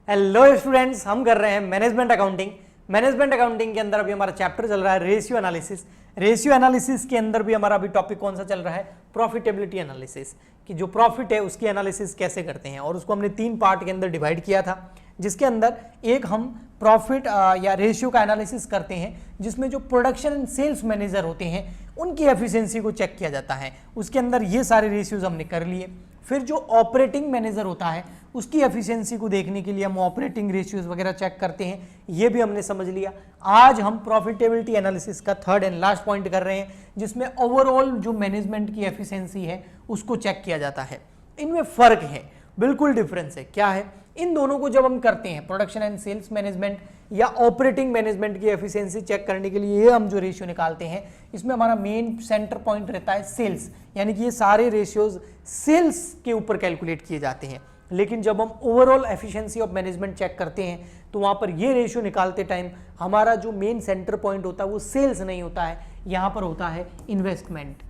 Hello students, हम कर रहे हैं मैनेजमेंट अकाउंटिंग। मैनेजमेंट अकाउंटिंग के अंदर अभी हमारा चैप्टर चल रहा है रेशियो एनालिसिस। रेशियो एनालिसिस के अंदर भी हमारा अभी टॉपिक कौन सा चल रहा है? प्रॉफिटेबिलिटी एनालिसिस, कि जो प्रॉफिट है उसकी एनालिसिस कैसे करते हैं। और उसको हमने 3 पार्ट के अंदर डिवाइड किया था, जिसके अंदर एक हम प्रॉफिट या रेशियो का एनालिसिस करते हैं, जिसमें जो प्रोडक्शन एंड सेल्स मैनेजर होते हैं उनकी एफिशिएंसी को चेक किया जाता है। उसके अंदर ये सारे रेशियोज हमने कर लिए। फिर जो ऑपरेटिंग मैनेजर होता है उसकी एफिशिएंसी को देखने के लिए हम ऑपरेटिंग रेशियोज वगैरह चेक करते हैं, ये भी हमने समझ लिया। आज हम प्रॉफिटेबिलिटी एनालिसिस का थर्ड एंड लास्ट पॉइंट कर रहे हैं, जिसमें ओवरऑल जो मैनेजमेंट की एफिशिएंसी है उसको चेक किया जाता है। इनमें फर्क है, बिल्कुल डिफरेंस है। क्या है? इन दोनों को जब हम करते हैं, प्रोडक्शन एंड सेल्स मैनेजमेंट या ऑपरेटिंग मैनेजमेंट की एफिशिएंसी चेक करने के लिए ये हम जो रेशियो निकालते हैं, इसमें हमारा मेन सेंटर पॉइंट रहता है सेल्स, यानी कि ये सारे रेशियोज सेल्स के ऊपर कैलकुलेट किए जाते हैं। लेकिन जब हम overall efficiency of management check करते हैं तो वहां पर ये रेशियो निकालते टाइम हमारा जो मेन सेंटर पॉइंट होता है वो सेल्स नहीं होता है, यहां पर होता है इन्वेस्टमेंट।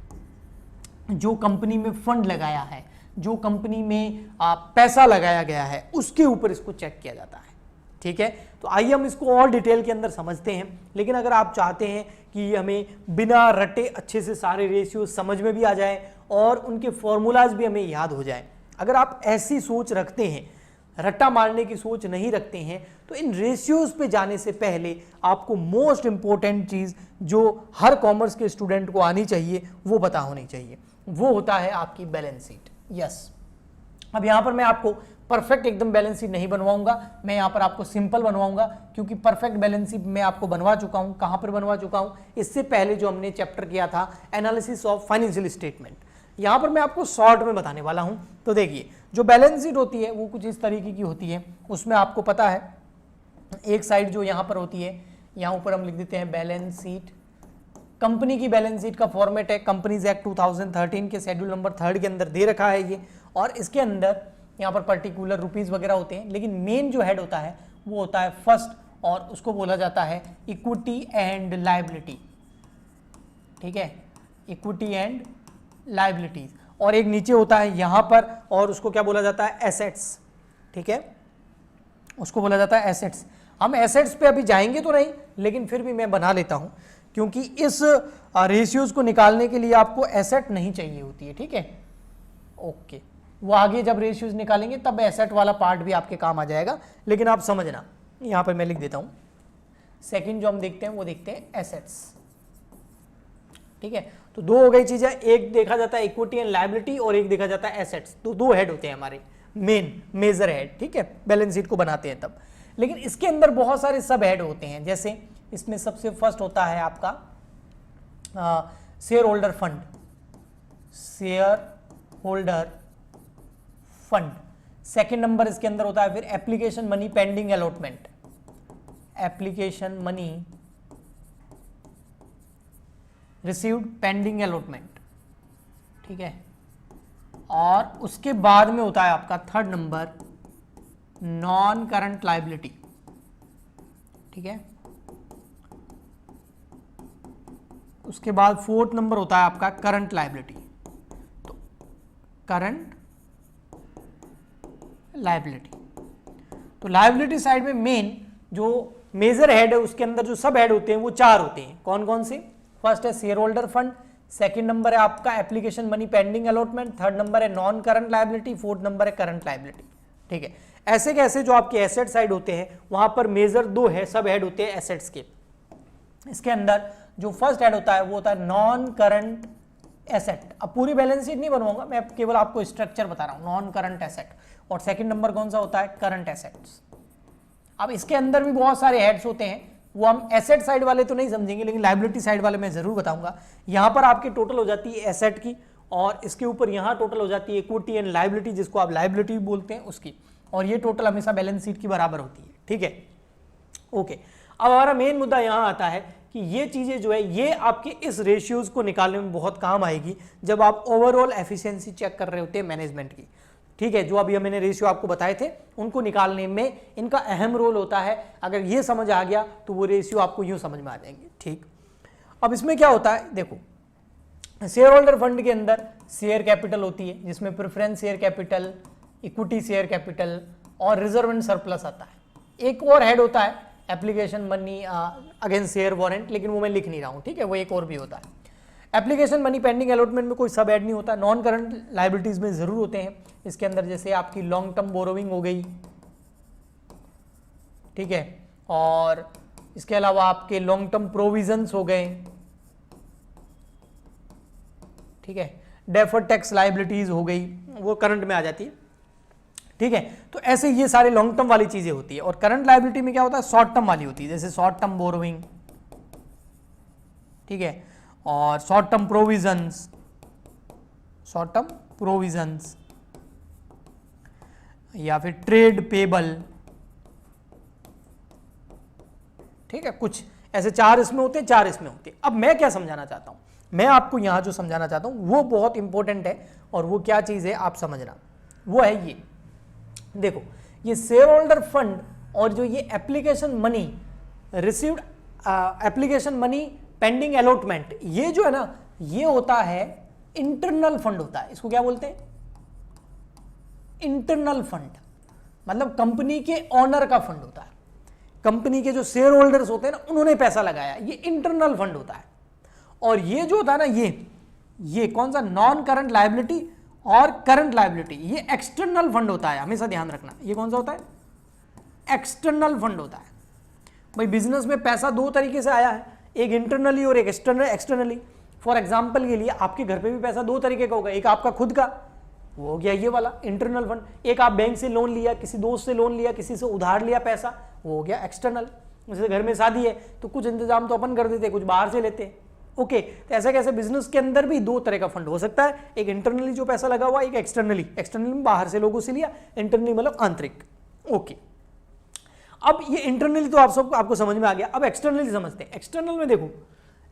जो कंपनी में फंड लगाया है, जो कंपनी में पैसा लगाया गया है, उसके ऊपर इसको चेक किया जाता है। ठीक है, तो आइए हम इसको और डिटेल के अंदर समझते हैं। लेकिन अगर आप चाहते हैं कि हमें बिना रटे अच्छे से सारे रेशियो समझ में भी आ जाए और उनके फॉर्मूलाज भी हमें याद हो जाए, अगर आप ऐसी सोच रखते हैं, रट्टा मारने की सोच नहीं रखते हैं, तो इन रेशियोज पे जाने से पहले आपको मोस्ट इंपॉर्टेंट चीज जो हर कॉमर्स के स्टूडेंट को आनी चाहिए वो पता होनी चाहिए, वो होता है आपकी बैलेंस शीट। यस, अब यहां पर मैं आपको परफेक्ट एकदम बैलेंस शीट नहीं बनवाऊंगा, मैं यहां पर आपको सिंपल बनवाऊंगा, क्योंकि परफेक्ट बैलेंस शीट मैं आपको बनवा चुका हूं। कहां पर बनवा चुका हूं? इससे पहले जो हमने चैप्टर किया था एनालिसिस ऑफ फाइनेंशियल स्टेटमेंट, यहां पर मैं आपको शॉर्ट में बताने वाला हूं। तो देखिए, जो बैलेंस शीट होती है वो कुछ इस तरीके की होती है। उसमें आपको पता है एक साइड जो यहां पर होती है, यहां ऊपर हम लिख देते हैं बैलेंस शीट। कंपनी की बैलेंस शीट का फॉर्मेट है कंपनीज एक्ट 2013 के शेड्यूल नंबर 3 के अंदर दे रखा है ये, और इसके अंदर यहाँ पर पर्टिकुलर रुपीज वगैरह होते हैं। लेकिन मेन जो हेड होता है वो होता है फर्स्ट, और उसको बोला जाता है इक्विटी एंड लायबिलिटी। ठीक है, इक्विटी एंड लायबिलिटीज। और एक नीचे होता है यहां पर, और उसको क्या बोला जाता है? एसेट्स। ठीक है, उसको बोला जाता है एसेट्स। हम एसेट्स पे अभी जाएंगे तो नहीं, लेकिन फिर भी मैं बना लेता हूं, क्योंकि इस रेशियोज को निकालने के लिए आपको एसेट नहीं चाहिए होती है। ठीक है, ओके, वो आगे जब रेशियोज निकालेंगे तब एसेट वाला पार्ट भी आपके काम आ जाएगा। लेकिन आप समझना, यहां पर मैं लिख देता हूं, सेकंड जो हम देखते हैं वो देखते हैं एसेट्स। ठीक है, तो दो हो गई चीजें, एक देखा जाता है इक्विटी एंड लायबिलिटी और एक देखा जाता है एसेट्स। तो दो हेड होते हैं हमारे मेन मेजर हेड। ठीक है, बैलेंस शीट को बनाते हैं तब। लेकिन इसके अंदर बहुत सारे सब हेड होते हैं। जैसे इसमें सबसे फर्स्ट होता है आपका share holder fund, share holder fund. Second number इसके अंदर होता है फिर application money pending allotment, application money received pending allotment. ठीक है, और उसके बाद में होता है आपका third number non current liability. ठीक है, उसके बाद फोर्थ नंबर होता है आपका करंट लायबिलिटी। तो करंट लायबिलिटी, तो लायबिलिटी साइड में मेन जो मेजर हेड है उसके अंदर जो सब हेड होते हैं वो 4 होते हैं। कौन कौन से? फर्स्ट है shareholder fund, second number है आपका application money pending allotment, third number है non current liability, fourth number है करंट लायबिलिटी। ठीक है, ऐसे कैसे जो आपके एसेट साइड होते हैं वहां पर मेजर 2 है सब हेड होते हैं एसेट्स के। इसके अंदर जो फर्स्ट हेड होता है वो होता है नॉन करंट एसेट। अब पूरी बैलेंस शीट नहीं बनवाऊंगा, मैं केवल आपको स्ट्रक्चर बता रहा हूं, नॉन करंट एसेट। और सेकंड नंबर कौन सा होता है? Current assets. अब इसके अंदर भी बहुत सारे हेड्स होते हैं, वो हम एसेट साइड वाले तो नहीं समझेंगे, लेकिन लायबिलिटी साइड वाले मैं जरूर बताऊंगा। यहां पर आपकी टोटल हो जाती है एसेट की, और इसके ऊपर यहां टोटल हो जाती है इक्विटी एंड लायबिलिटी, जिसको आप लायबिलिटी बोलते हैं, उसकी। और ये टोटल हमेशा बैलेंस शीट की बराबर होती है। ठीक है, ओके। अब हमारा मेन मुद्दा यहां आता है कि ये चीजें जो है ये आपके इस रेशियोज को निकालने में बहुत काम आएगी जब आप ओवरऑल एफिशिएंसी चेक कर रहे होते हैं मैनेजमेंट की। ठीक है, जो अभी मैंने रेशियो आपको बताए थे उनको निकालने में इनका अहम रोल होता है। अगर ये समझ आ गया तो वो रेशियो आपको यूं समझ में आ जाएंगे। ठीक, अब इसमें क्या होता है, देखो शेयर होल्डर फंड के अंदर शेयर कैपिटल होती है, जिसमें preference share capital, equity share capital, और रिजर्व एंड सरप्लस आता है। एक और हेड होता है application money against share warrant, लेकिन वो मैं लिख नहीं रहा हूँ, ठीक है, वो एक और भी होता है। एप्लीकेशन मनी पेंडिंग अलॉटमेंट में कोई सब ऐड नहीं होता, नॉन करंट लाइबिलिटीज में जरूर होते हैं इसके अंदर, जैसे आपकी लॉन्ग टर्म बोरोविंग हो गई, ठीक है, और इसके अलावा आपके लॉन्ग टर्म प्रोविजंस हो गए, ठीक है, डेफर्ड टैक्स लाइबिलिटीज हो गई, वो करंट में आ जाती है, ठीक है। तो ऐसे ये सारे लॉन्ग टर्म वाली चीजें होती है। और करंट लाइबिलिटी में क्या होता है, शॉर्ट टर्म वाली होती है, जैसे शॉर्ट टर्म बोरोइंग, ठीक है, और शॉर्ट टर्म प्रोविजंस या फिर ट्रेड पेबल, ठीक है, कुछ ऐसे 4 इसमें होते हैं, 4 इसमें होते हैं। अब मैं क्या समझाना चाहता हूं, मैं आपको यहां जो समझाना चाहता हूं वो बहुत इंपॉर्टेंट है, और वो क्या चीज है आप समझना, वो है ये देखो, ये शेयर होल्डर फंड और जो ये application money received, application money pending allotment, ये जो है ना, ये होता है इंटरनल फंड होता है। इसको क्या बोलते हैं, इंटरनल फंड, मतलब कंपनी के ऑनर का फंड होता है, कंपनी के जो शेयर होल्डर्स होते हैं ना, उन्होंने पैसा लगाया, ये इंटरनल फंड होता है। और ये जो होता है ना, ये कौन सा, नॉन करंट लायबिलिटी और करंट लायबिलिटी, ये एक्सटर्नल फंड होता है, हमेशा ध्यान रखना। ये कौन सा होता है, एक्सटर्नल फंड होता है। भाई बिजनेस में पैसा 2 तरीके से आया है, एक इंटरनली और एक एक्सटर्नली। फॉर एग्जांपल के लिए आपके घर पे भी पैसा 2 तरीके का होगा, एक आपका खुद का, वो हो गया ये वाला इंटरनल फंड, एक आप बैंक से लोन लिया, किसी दोस्त से लोन लिया, किसी से उधार लिया पैसा, वो हो गया एक्सटर्नल। जैसे घर में शादी है तो कुछ इंतजाम तो अपन कर देते, कुछ बाहर से लेते, ओके। तो ऐसा कैसे बिजनेस के अंदर भी 2 तरह का फंड हो सकता है, एक इंटरनली जो पैसा लगा हुआ, एक एक्सटर्नली में बाहर से लोगों से लिया, इंटरनली मतलब आंतरिक, ओके। अब ये इंटरनली तो आपको समझ में आ गया। अब एक्सटर्नली समझते हैं। एक्सटर्नल में देखो,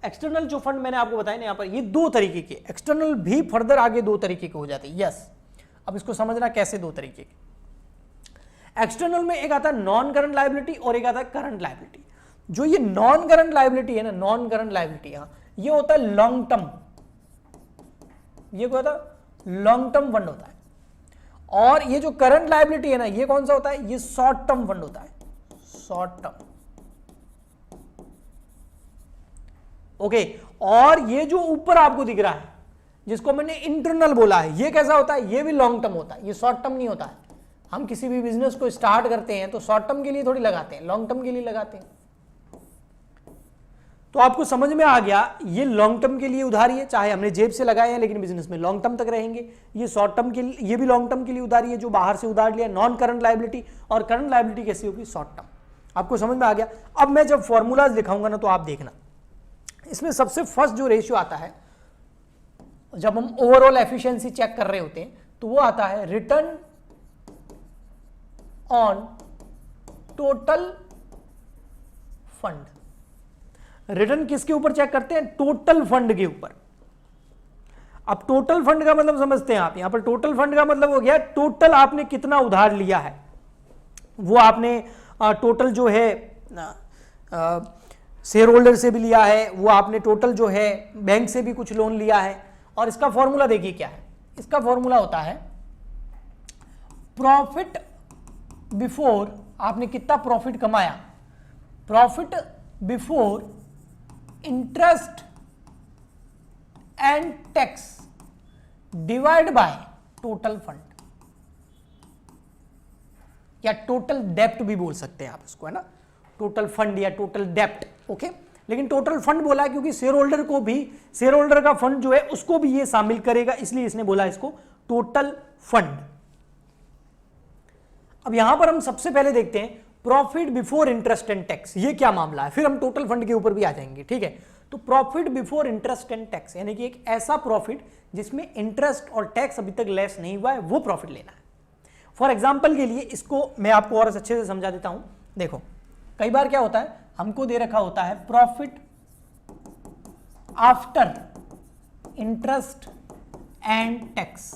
एक्सटर्नल जो फंड मैंने आपको बताया ना यहाँ पर, ये 2 तरीके के, एक्सटर्नल भी फर्दर आगे 2 तरीके के हो जाते हैं, यस। अब इसको समझना कैसे 2 तरीके के। एक्सटर्नल में एक आता है नॉन करंट लायबिलिटी और एक आता है करंट लायबिलिटी। जो ये नॉन करंट लायबिलिटी है ना, नॉन करंट लायबिलिटी, ये होता है लॉन्ग टर्म, ये क्या होता है, लॉन्ग टर्म फंड होता है। और ये जो करंट लायबिलिटी है ना, ये कौन सा होता है, ये शॉर्ट टर्म फंड होता है, शॉर्ट टर्म, ओके। और ये जो ऊपर आपको दिख रहा है, जिसको मैंने इंटरनल बोला है, ये कैसा होता है, ये भी लॉन्ग टर्म होता है, ये शॉर्ट टर्म नहीं होता है। हम किसी भी बिजनेस को स्टार्ट करते हैं तो शॉर्ट टर्म के लिए थोड़ी लगाते हैं, लॉन्ग टर्म के लिए लगाते हैं। तो आपको समझ में आ गया, ये लॉन्ग टर्म के लिए उधारी है, चाहे हमने जेब से लगाए हैं लेकिन बिजनेस में लॉन्ग टर्म तक रहेंगे। ये शॉर्ट टर्म के लिए, ये भी लॉन्ग टर्म के लिए उधारी है, जो बाहर से उधार लिया, नॉन करंट लायबिलिटी। और करंट लायबिलिटी कैसी होगी, शॉर्ट टर्म। आपको समझ में आ गया। अब मैं जब फॉर्मूलाज दिखाऊंगा ना, तो आप देखना, इसमें सबसे फर्स्ट जो रेशियो आता है, जब हम ओवरऑल एफिशिएंसी चेक कर रहे होते हैं, तो वो आता है return on total fund. Return किसके ऊपर चेक करते हैं, टोटल फंड के ऊपर। अब टोटल फंड का मतलब समझते हैं आप, यहां पर टोटल फंड का मतलब हो गया टोटल आपने कितना उधार लिया है, वो आपने टोटल जो है शेयर होल्डर से भी लिया है, वो आपने टोटल जो है बैंक से भी कुछ लोन लिया है। और इसका फॉर्मूला देखिए क्या है, इसका फॉर्मूला होता है प्रॉफिट बिफोर, आपने कितना प्रॉफिट कमाया, profit before interest and tax divide by total fund, या टोटल डेप्ट भी बोल सकते हैं आप इसको, है ना, टोटल फंड या टोटल डेप्ट, ओके। लेकिन टोटल फंड बोला क्योंकि शेयर होल्डर को भी, शेयर होल्डर का फंड जो है उसको भी ये शामिल करेगा, इसलिए इसने बोला इसको टोटल फंड। अब यहां पर हम सबसे पहले देखते हैं profit before interest and tax, ये क्या मामला है, फिर हम टोटल फंड के ऊपर भी आ जाएंगे, ठीक है। तो profit before interest and tax, यानी कि एक ऐसा प्रॉफिट जिसमें इंटरेस्ट और टैक्स अभी तक लेस नहीं हुआ है, वो प्रॉफिट लेना है। फॉर एग्जाम्पल के लिए इसको मैं आपको और अच्छे से समझा देता हूं। देखो, कई बार क्या होता है, हमको दे रखा होता है profit after interest and tax,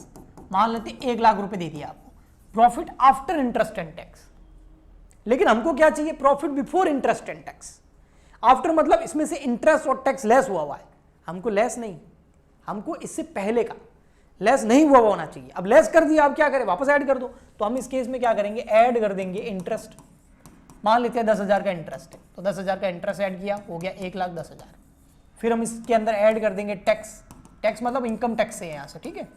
मान लेते 1 लाख रुपए दे दिया आपको, profit after interest and tax. लेकिन हमको क्या चाहिए, profit before interest and tax. After मतलब इसमें से इंटरेस्ट और टैक्स लेस हुआ है, हमको लेस नहीं, हमको इससे पहले का। लेस नहीं हुआ होना चाहिए। अब लेस कर दिया, अब क्या करें, वापस ऐड कर दो। तो हम इस केस में क्या करेंगे, ऐड कर देंगे इंटरेस्ट। मान लेते हैं 10,000 का इंटरेस्ट है, तो 10,000 का इंटरेस्ट ऐड किया, हो गया 1,10,000। फिर हम इसके अंदर ऐड कर देंगे टैक्स। टैक्स मतलब इनकम टैक्स है यहां से, ठीक है।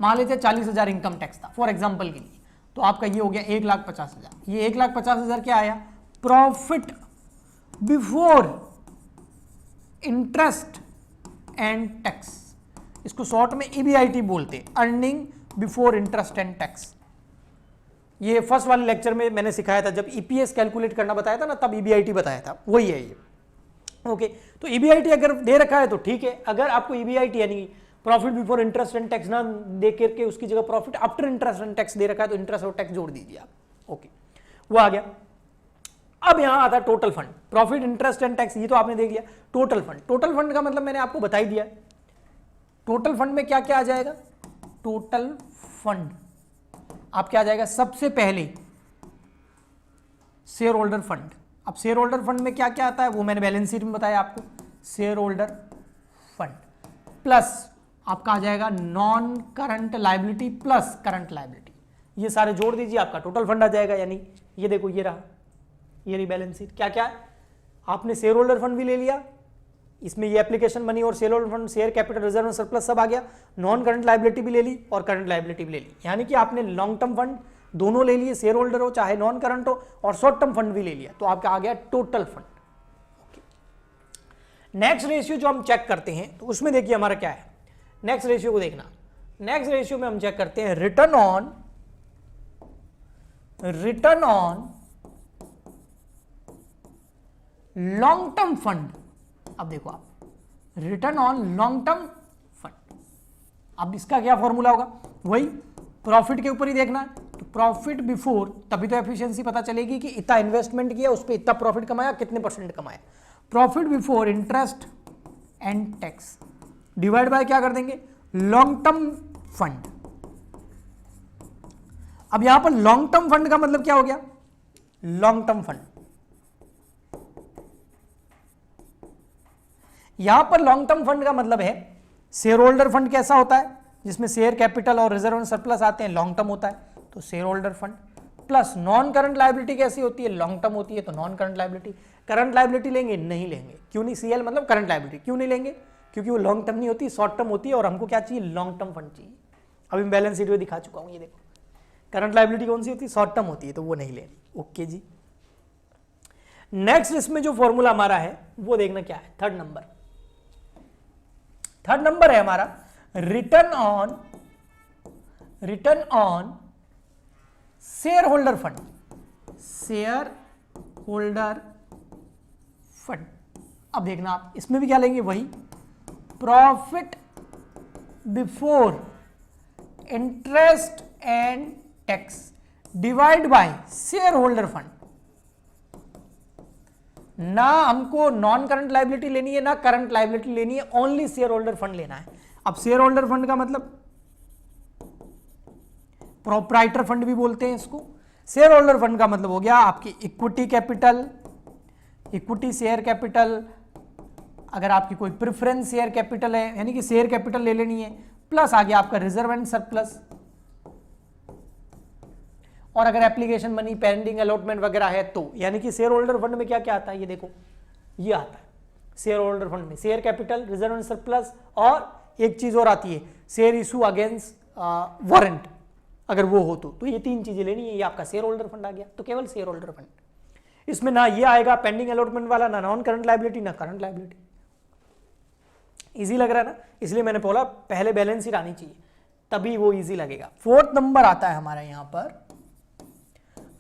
मान लेते हैं 40,000 इनकम टैक्स था फॉर एग्जांपल के लिए, तो आपका ये हो गया 1,50,000। ये 1,50,000 क्या आया, profit before interest and tax. इसको शॉर्ट में EBIT बोलते हैं, earning before interest and tax. ये फर्स्ट वाले लेक्चर में मैंने सिखाया था, जब EPS कैलकुलेट करना बताया था ना, तब EBIT बताया था, वही है ये। ओके, तो EBIT अगर दे रखा है तो ठीक है। अगर आपको EBIT यानी profit before interest and tax ना दे करके उसकी जगह profit after interest and tax दे रखा है, तो इंटरेस्ट और टैक्स जोड़ दीजिए आप। ओके, वो आ गया। अब यहां आता है total fund, profit interest and tax, ये तो आपने देख लिया। टोटल फंड, टोटल फंड का मतलब मैंने आपको बता ही दिया। टोटल फंड में क्या क्या आ जाएगा, टोटल फंड आप क्या आ जाएगा, सबसे पहले शेयर होल्डर फंड। अब शेयर होल्डर फंड में क्या क्या आता है वो मैंने बैलेंस शीट में बताया आपको। शेयर होल्डर फंड प्लस आपका आ जाएगा non current liability plus current liability, ये सारे जोड़ दीजिए, आपका टोटल फंड आ जाएगा। यानी ये देखो, ये रहा, ये रही बैलेंस शीट। क्या क्या है, आपने शेयर होल्डर फंड भी ले लिया, इसमें ये एप्लीकेशन मनी और share holder fund, share capital, reserve, surplus सब आ गया। नॉन करंट लायबिलिटी भी ले ली और करंट लायबिलिटी भी ले ली, यानी कि आपने लॉन्ग टर्म फंड दोनों ले लिए, शेयर होल्डर हो चाहे नॉन करंट हो, और शॉर्ट टर्म फंड भी ले लिया, तो आपका आ गया टोटल फंड। नेक्स्ट रेशियो जो हम चेक करते हैं, तो उसमें देखिए हमारा क्या है, नेक्स्ट रेशियो को देखना। नेक्स्ट रेशियो में हम चेक करते हैं return on long term fund. अब देखो आप, return on long term fund, अब इसका क्या फॉर्मूला होगा, वही प्रॉफिट के ऊपर ही देखना है। तो प्रॉफिट बिफोर, तभी तो एफिशिएंसी पता चलेगी कि इतना इन्वेस्टमेंट किया, उस पर इतना प्रॉफिट कमाया, कितने परसेंट कमाया। Profit before interest and tax divide by क्या कर देंगे, लॉन्ग टर्म फंड। अब यहां पर लॉन्ग टर्म फंड का मतलब क्या हो गया, लॉन्ग टर्म फंड, यहां पर लॉन्ग टर्म फंड का मतलब है शेयर होल्डर फंड कैसा होता है, जिसमें शेयर कैपिटल और रिजर्व एंड सरप्लस आते हैं, लॉन्ग टर्म होता है, तो share holder fund. Plus non current liability कैसी होती है, लॉन्ग टर्म होती है, तो non current liability. Current liability लेंगे, नहीं लेंगे, क्यों नहीं, CL मतलब करंट लायबिलिटी, क्यों नहीं लेंगे, क्योंकि वो लॉन्ग टर्म नहीं होती, शॉर्ट टर्म होती है, और हमको क्या चाहिए, लॉन्ग टर्म फंड चाहिए। अभी मैं बैलेंस शीट में दिखा चुका हूं, ये देखो करंट लायबिलिटी कौन सी होती है, शॉर्ट टर्म होती है, तो वो नहीं लेनी। ओके जी, नेक्स्ट इसमें जो फॉर्मूला हमारा है वो देखना क्या है, थर्ड नंबर है हमारा return on share holder fund. Share holder fund, अब देखना आप इसमें भी क्या लेंगे, वही profit before interest and tax divide by share holder fund. ना हमको नॉन करंट लायबिलिटी लेनी है, ना करंट लायबिलिटी लेनी है, ओनली शेयर होल्डर फंड लेना है। अब शेयर होल्डर फंड का मतलब प्रोप्राइटर फंड भी बोलते हैं इसको। शेयर होल्डर फंड का मतलब हो गया आपकी equity capital, equity share capital, अगर आपकी कोई प्रेफरेंस शेयर कैपिटल है, यानी कि शेयर कैपिटल ले लेनी है, प्लस आ गया आपका रिजर्व एंड सरप्लस, और अगर एप्लीकेशन मनी, पेंडिंग अलॉटमेंट वगैरह है तो, यानी कि शेयर होल्डर फंड में क्या क्या आता है, ये देखो, ये आता है शेयर होल्डर फंड में, share capital, reserve and surplus, और एक चीज और आती है शेयर इशू अगेंस्ट वारंट, अगर वो हो तो ये तीन चीजें लेनी है, ये आपका शेयर होल्डर फंड आ गया। तो केवल शेयर होल्डर फंड, इसमें ना ये आएगा पेंडिंग अलॉटमेंट वाला, ना नॉन करंट लायबिलिटी, ना करंट लायबिलिटी। इजी लग रहा है ना, इसलिए मैंने बोला पहले बैलेंस शीट आनी चाहिए, तभी वो इजी लगेगा। फोर्थ नंबर आता है हमारा यहां पर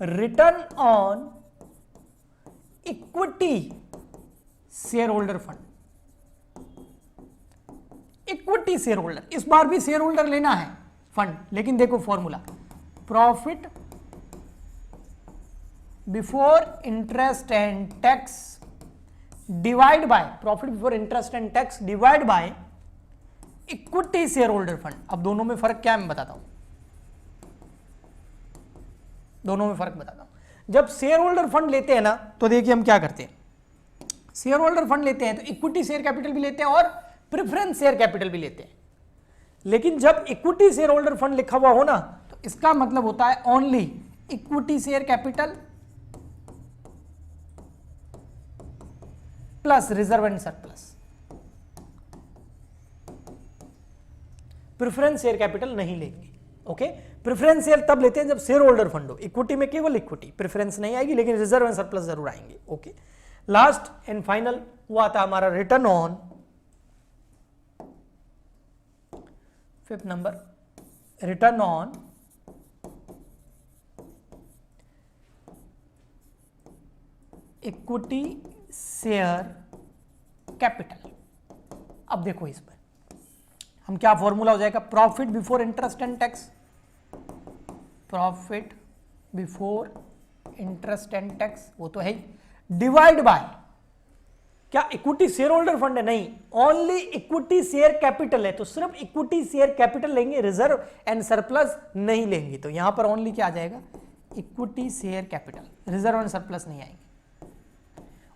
return on equity share holder fund. Equity share holder, इस बार भी शेयर होल्डर लेना है फंड, लेकिन देखो formula, profit before interest and tax divide by, profit before interest and tax divide by equity share holder fund. अब दोनों में फर्क क्या है मैं बताता हूं, दोनों में फर्क बताता हूं। जब शेयर होल्डर फंड लेते हैं ना, तो देखिए हम क्या करते हैं, शेयर होल्डर फंड लेते हैं तो इक्विटी शेयर कैपिटल भी लेते हैं और प्रेफरेंस शेयर कैपिटल भी लेते हैं। लेकिन जब इक्विटी शेयर होल्डर फंड लिखा हुआ हो ना, तो इसका मतलब होता है only equity share capital plus reserve and surplus. Preference share capital नहीं लेंगे। ओके, प्रेफरेंस शेयर तब लेते हैं जब शेयर होल्डर फंड हो, इक्विटी में केवल इक्विटी, प्रेफरेंस नहीं आएगी, लेकिन रिजर्व एंड सरप्लस जरूर आएंगे। ओके, लास्ट एंड फाइनल वो आता है हमारा return on, fifth number, return on equity share capital. अब देखो इस पर हम क्या फॉर्मूला हो जाएगा, profit before interest and tax, profit before interest and tax वो तो है ही, डिवाइड बाय क्या इक्विटी शेयर होल्डर फंड है, नहीं, ओनली इक्विटी शेयर कैपिटल है, तो सिर्फ इक्विटी शेयर कैपिटल लेंगे, रिजर्व एंड सरप्लस नहीं लेंगे। तो यहां पर ओनली क्या आ जाएगा, equity share capital, reserve and surplus नहीं आएंगे।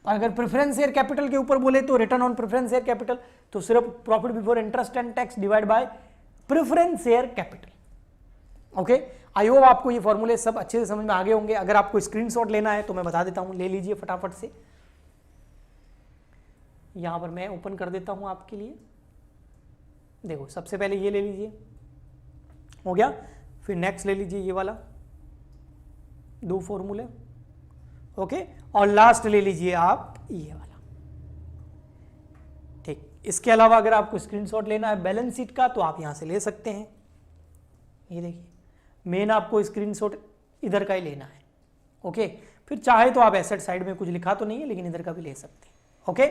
और अगर प्रेफरेंस शेयर कैपिटल के ऊपर बोले तो return on preference share capital, तो सिर्फ profit before interest and tax divide by preference share capital. Okay, I hope आपको ये फॉर्मूले सब अच्छे से समझ में आ गए होंगे। अगर आपको स्क्रीनशॉट लेना है तो मैं बता देता हूं, ले लीजिए फटाफट से। यहां पर मैं ओपन कर देता हूं आपके लिए। देखो सबसे पहले ये ले लीजिए, हो गया, फिर नेक्स्ट ले लीजिए ये वाला, दो फॉर्मूले। ओके, और लास्ट ले लीजिए आप ये वाला। ठीक, इसके अलावा अगर आपको स्क्रीनशॉट लेना है बैलेंस शीट का तो आप यहां से ले सकते हैं। ये देखिए, मेन आपको स्क्रीनशॉट इधर का ही लेना है। ओके, फिर चाहे तो आप एसेट साइड में कुछ लिखा तो नहीं है, लेकिन इधर का भी ले सकते हैं। ओके,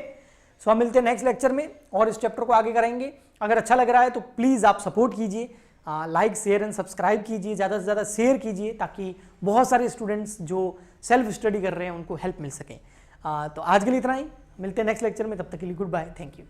सो हम मिलते हैं नेक्स्ट लेक्चर में और इस चैप्टर को आगे करेंगे। अगर अच्छा लग रहा है तो प्लीज आप सपोर्ट कीजिए, लाइक शेयर एंड सब्सक्राइब कीजिए, ज़्यादा से ज़्यादा शेयर कीजिए, ताकि बहुत सारे स्टूडेंट्स जो सेल्फ स्टडी कर रहे हैं उनको हेल्प मिल सके। तो आज के लिए इतना ही, मिलते हैं नेक्स्ट लेक्चर में, तब तक के लिए गुड बाय, थैंक यू।